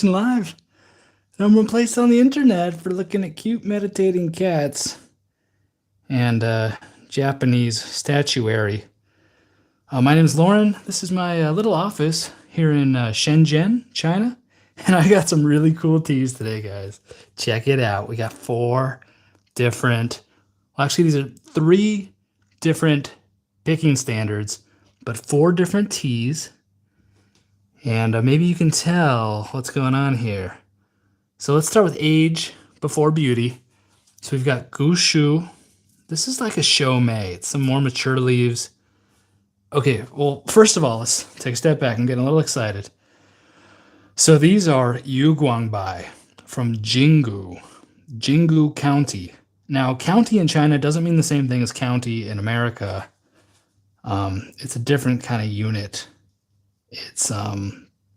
Live. Number one place on the internet for looking at cute meditating cats and Japanese statuary. My name's Lauren. This is my little office here in Shenzhen, China. And I got some really cool teas today, guys. Check it out. We got four different, well, actually, these are three different picking standards, but four different teas. And maybe you can tell what's going on here. So let's start with age before beauty. So we've got Gushu. This is like a Shomei. It's some more mature leaves. Okay, well, first of all, let's take a step back. I'm getting a little excited. So these are Yue Guang Bai from Jinggu County. Now, county in China doesn't mean the same thing as county in America. It's a different kind of unit. It's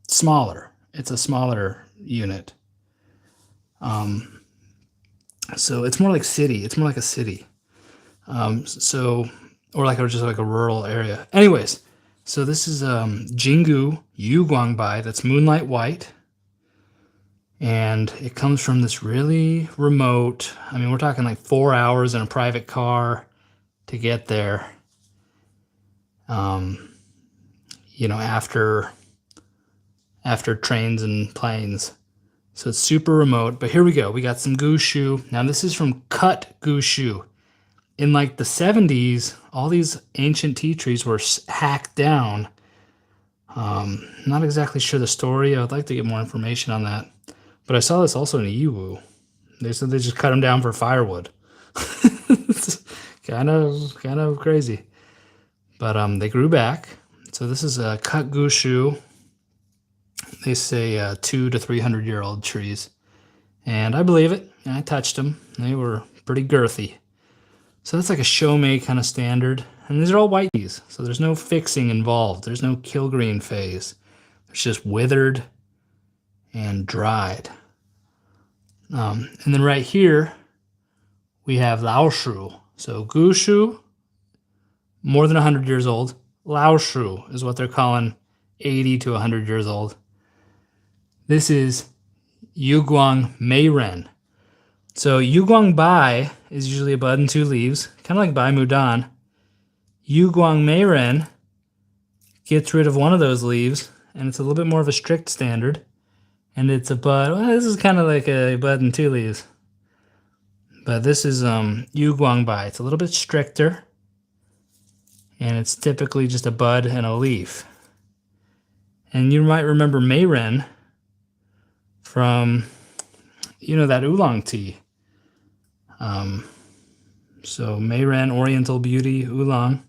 smaller. It's a smaller unit. So it's more like city. It's more like a city. Or just like a rural area. Anyways, so this is Jinggu Yue Guang Bai. That's Moonlight White. And it comes from this really remote, I mean, we're talking like 4 hours in a private car to get there. After trains and planes. So it's super remote. But here we go. We got some Gushu. Now this is from cut Gushu. In like the 70s, all these ancient tea trees were hacked down. Not exactly sure the story. I would like to get more information on that. But I saw this also in a Yiwu. They said they just cut them down for firewood. It's kind of crazy. But they grew back. So this is a cut Gushu. They say 200 to 300-year-old trees. And I believe it. I touched them. They were pretty girthy. So that's like a Shomei kind of standard. And these are all white teas. So there's no fixing involved. There's no Kilgreen phase. It's just withered and dried. And then right here, we have Laoshu. So Gushu, more than 100 years old. Laoshu is what they're calling 80 to 100 years old. This is Yue Guang Bai. So Yue Guang Bai is usually a bud and two leaves, kind of like Bai Mudan. Yue Guang Bai gets rid of one of those leaves, and it's a little bit more of a strict standard. And it's a bud. Well, this is kind of like a bud and two leaves. But this is Yue Guang Bai. It's a little bit stricter. And it's typically just a bud and a leaf. And you might remember Mayren from, that oolong tea. So Mayren, Oriental Beauty, oolong.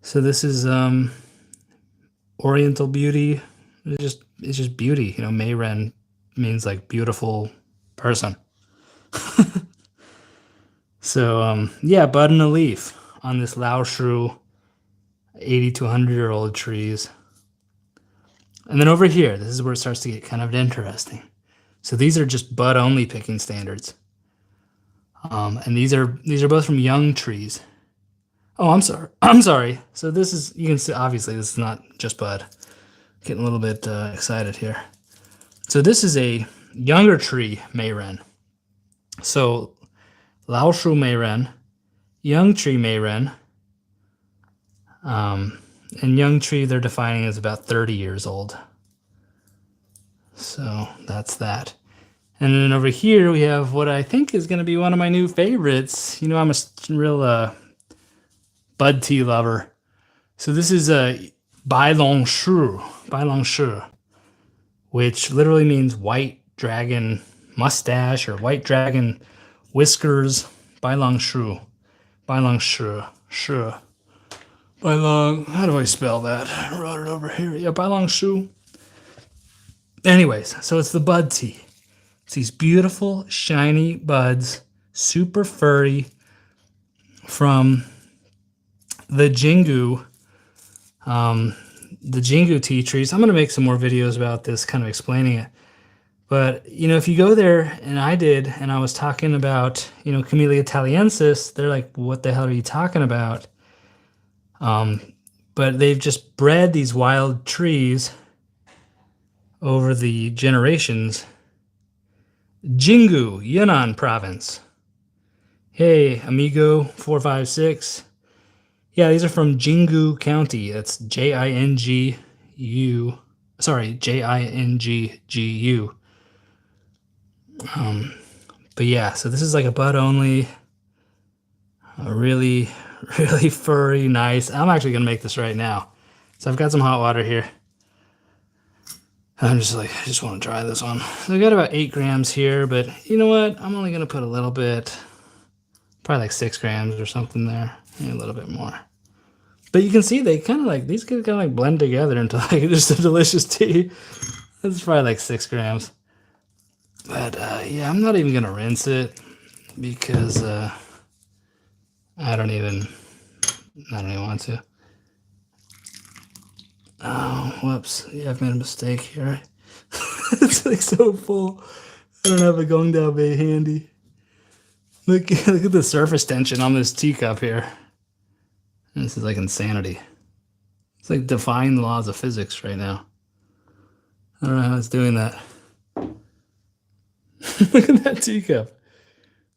So this is Oriental Beauty. It's just beauty. Mayren means like beautiful person. So bud and a leaf on this Laoshu 80 to 100-year-old trees. And then over here, this is where it starts to get kind of interesting. So these are just bud-only picking standards. And these are both from young trees. Oh, I'm sorry. So this is, you can see, obviously this is not just bud. Getting a little bit excited here. So this is a younger tree Mayren. So Laoshu Mayren, young tree Mayren, and young tree they're defining as about 30 years old. So that's that. And then over here we have what I think is going to be one of my new favorites. I'm a real bud tea lover. So this is a Bai Long Shu, which literally means white dragon mustache or white dragon whiskers. Bai Long Shu. How do I spell that? I wrote it over here. Yeah, Bai Long Shu. Anyways, so it's the bud tea. It's these beautiful, shiny buds, super furry, from the Jinggu tea trees. I'm going to make some more videos about this, kind of explaining it. But, if you go there, and I did, and I was talking about, Camellia Italiensis, they're like, what the hell are you talking about? But they've just bred these wild trees over the generations. Jingu, Yunnan province. Hey, amigo 456. Yeah, these are from Jingu County. That's Jingu. Sorry, Jinggu. But yeah, so this is like a bud only. A really, really furry, nice. I'm actually gonna make this right now. So I've got some hot water here. I'm just like, I just want to try this one. So I got about 8 grams here, but you know what? I'm only gonna put a little bit, probably like 6 grams or something there, maybe a little bit more. But you can see they kind of like, these kind of like blend together into like just a delicious tea. It's probably like 6 grams. But yeah, I'm not even gonna rinse it because I don't even want to. Oh, whoops. Yeah, I've made a mistake here. It's like so full. I don't have a Guang Bai handy. Look at the surface tension on this teacup here. This is like insanity. It's like defying the laws of physics right now. I don't know how it's doing that. Look at that teacup.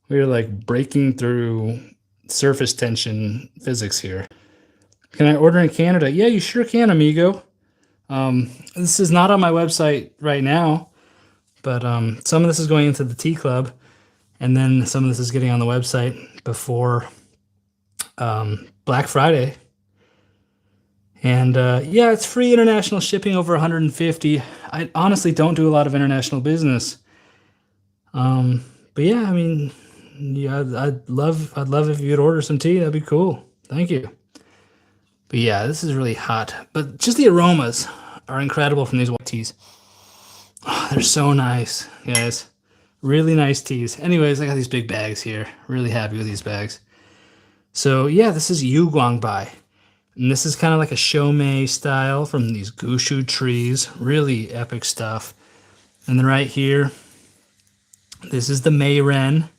We're like breaking through surface tension physics here. Can I order in Canada? Yeah, you sure can, amigo. This is not on my website right now, but some of this is going into the tea club, and then some of this is getting on the website before Black Friday. And yeah, it's free international shipping over 150. I honestly don't do a lot of international business. But yeah, I mean, yeah, I'd love if you'd order some tea. That'd be cool. Thank you. But yeah, this is really hot. But just the aromas are incredible from these white teas. Oh, they're so nice, guys. Really nice teas. Anyways, I got these big bags here. Really happy with these bags. So yeah, this is Yue Guang Bai. And this is kind of like a Shomei style from these Gushu trees. Really epic stuff. And then right here, this is the Mei Ren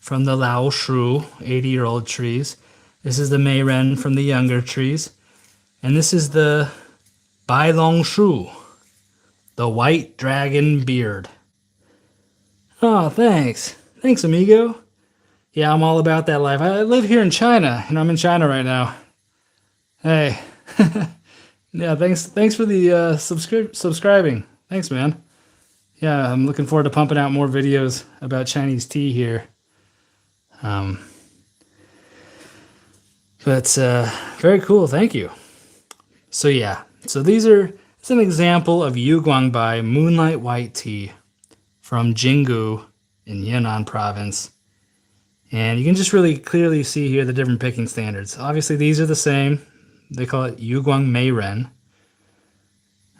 from the Lao Shu, 80-year-old trees. This is the Mei Ren from the younger trees. And this is the Bai Long Shu, the white dragon beard. Oh, thanks. Thanks, amigo. Yeah, I'm all about that life. I live here in China, and I'm in China right now. Hey. Yeah, thanks for the subscribing. Thanks, man. Yeah, I'm looking forward to pumping out more videos about Chinese tea here. But very cool, thank you. So yeah, so it's an example of Yue Guang Bai Moonlight White Tea from Jingu in Yunnan province. And you can just really clearly see here the different picking standards. Obviously these are the same. They call it Yue Guang Mei Ren,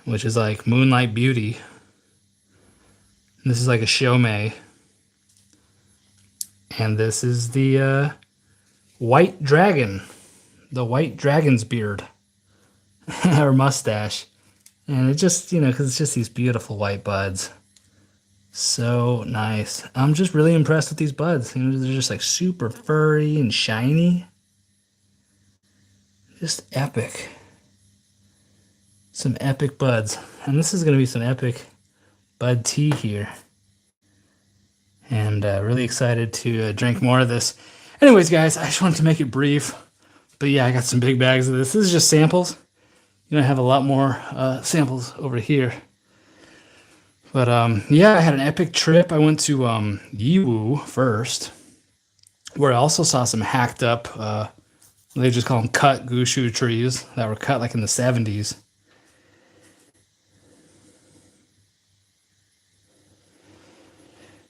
which is like Moonlight Beauty. And this is like a Shomei. And this is the White Dragon. The White Dragon's beard. Or mustache. And it just, you know, because it's just these beautiful white buds. So nice. I'm just really impressed with these buds. You know, they're just like super furry and shiny. Just epic. Some epic buds. And this is going to be some epic bud tea here. And really excited to drink more of this. Anyways, guys, I just wanted to make it brief. But yeah, I got some big bags of this. This is just samples. You know, I have a lot more samples over here. But yeah, I had an epic trip. I went to Yiwu first, where I also saw some hacked up, they just call them cut Gushu trees that were cut like in the 70s.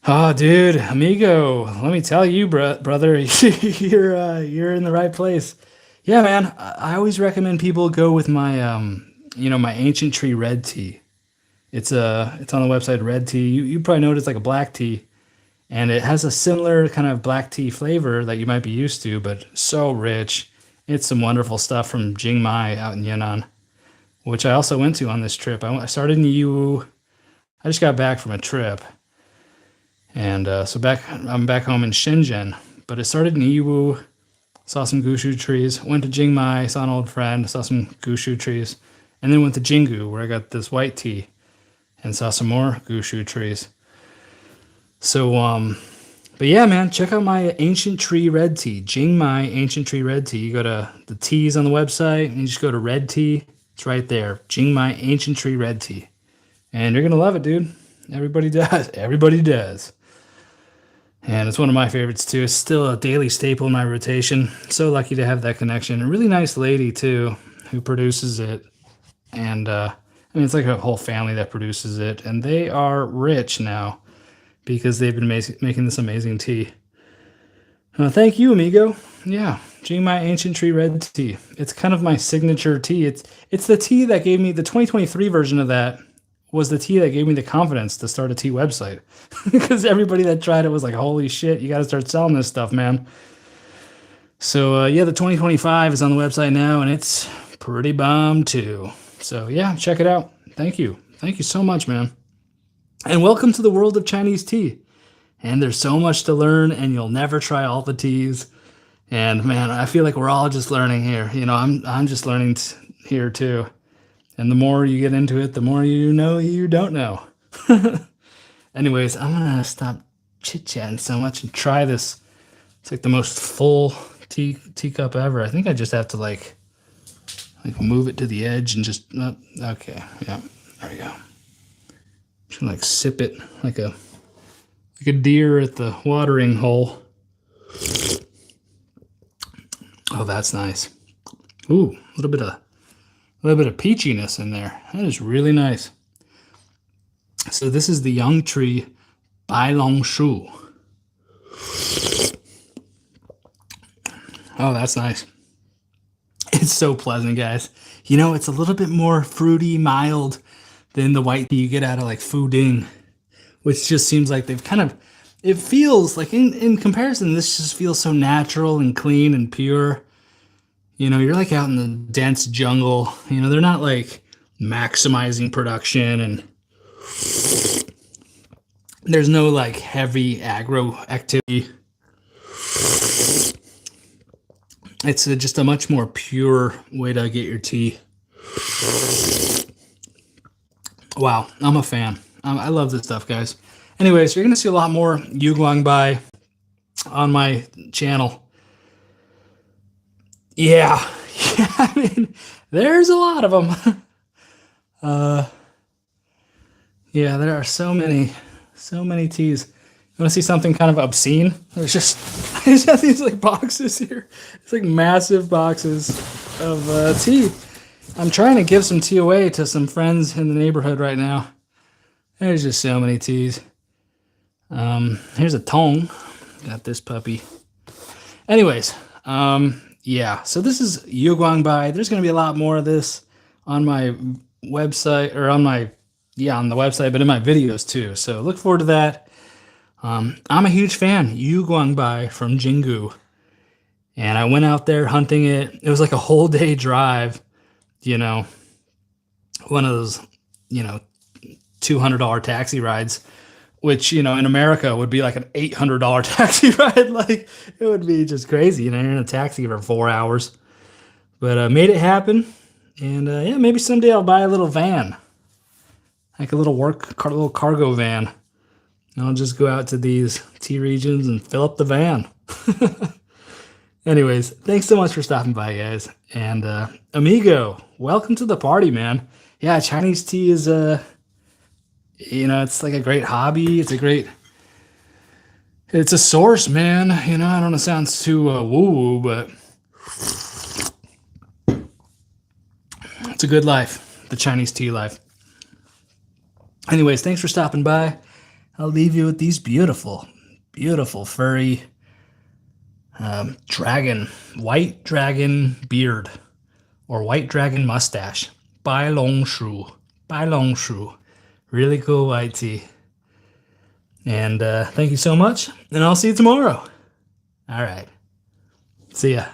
Oh, dude, amigo, let me tell you, brother, you're in the right place. Yeah, man, I always recommend people go with my, you know, my ancient tree red tea. It's on the website Red Tea. You probably know it's like a black tea, and it has a similar kind of black tea flavor that you might be used to, but so rich. It's some wonderful stuff from Jingmai out in Yunnan, which I also went to on this trip. I started in Yiwu. I just got back from a trip, and so I'm back home in Shenzhen. But it started in Yiwu. Saw some Gushu trees. Went to Jingmai. Saw an old friend. Saw some Gushu trees, and then went to Jingu, where I got this white tea. and saw some more gushu trees. So, but yeah, man, check out my ancient tree red tea, Jingmai ancient tree red tea. You go to the teas on the website and you just go to red tea. It's right there, Jingmai ancient tree red tea. And you're going to love it, dude. Everybody does. Everybody does. And it's one of my favorites too. It's still a daily staple in my rotation. So lucky to have that connection. A really nice lady too who produces it. And I mean, it's like a whole family that produces it. And they are rich now because they've been making this amazing tea. Thank you, amigo. Yeah, Jingmai Ancient Tree Red Tea. It's kind of my signature tea. It's the tea that gave me, the 2023 version of that was the tea that gave me the confidence to start a tea website. Because everybody that tried it was like, holy shit, you got to start selling this stuff, man. So yeah, the 2025 is on the website now, and it's pretty bomb too. So yeah, check it out. Thank you. Thank you so much, man. And welcome to the world of Chinese tea. And there's so much to learn, and you'll never try all the teas. And man, I feel like we're all just learning here. You know, I'm just learning here too. And the more you get into it, the more you know you don't know. Anyways, I'm gonna stop chit-chatting so much and try this. It's like the most full teacup ever. I think I just have to like move it to the edge and just okay, yeah, there we go. Just gonna like sip it like a deer at the watering hole. Oh, that's nice. Ooh, a little bit of peachiness in there. That is really nice. So this is the young tree Bai Long Shu. Oh, that's nice. It's so pleasant, guys. You know, it's a little bit more fruity, mild than the white tea you get out of like Fuding, which just seems like they've kind of, it feels like in comparison, this just feels so natural and clean and pure. You know, you're like out in the dense jungle. You know, they're not like maximizing production, and there's no like heavy agro activity. It's just a much more pure way to get your tea. Wow, I'm a fan. I love this stuff, guys. Anyways, you're going to see a lot more Yue Guang Bai on my channel. Yeah, I mean, there's a lot of them. Yeah, there are so many teas. You want to see something kind of obscene? I just have these like boxes here. It's like massive boxes of tea. I'm trying to give some tea away to some friends in the neighborhood right now. There's just so many teas. Here's a tong. Got this puppy. Anyways, yeah, so this is Yue Guang Bai. There's going to be a lot more of this on my website, or on the website, but in my videos too. So look forward to that. I'm a huge fan, Yue Guang Bai from Jinggu. And I went out there hunting it. It was like a whole day drive, you know, one of those, you know, $200 taxi rides, which, you know, in America would be like an $800 taxi ride. Like, it would be just crazy. You know, you're in a taxi for 4 hours. But made it happen. And yeah, maybe someday I'll buy a little van, like a little little cargo van. And I'll just go out to these tea regions and fill up the van. Anyways, thanks so much for stopping by, guys. And amigo, welcome to the party, man. Yeah, Chinese tea is you know, it's like a great hobby. It's a source, man. You know, I don't know, it sounds too woo-woo, but it's a good life, the Chinese tea life. Anyways, thanks for stopping by. I'll leave you with these beautiful, beautiful furry white dragon beard, or white dragon mustache. Bai Long Shu. Bai Long Shu. Really cool white tea. And thank you so much, and I'll see you tomorrow. All right. See ya.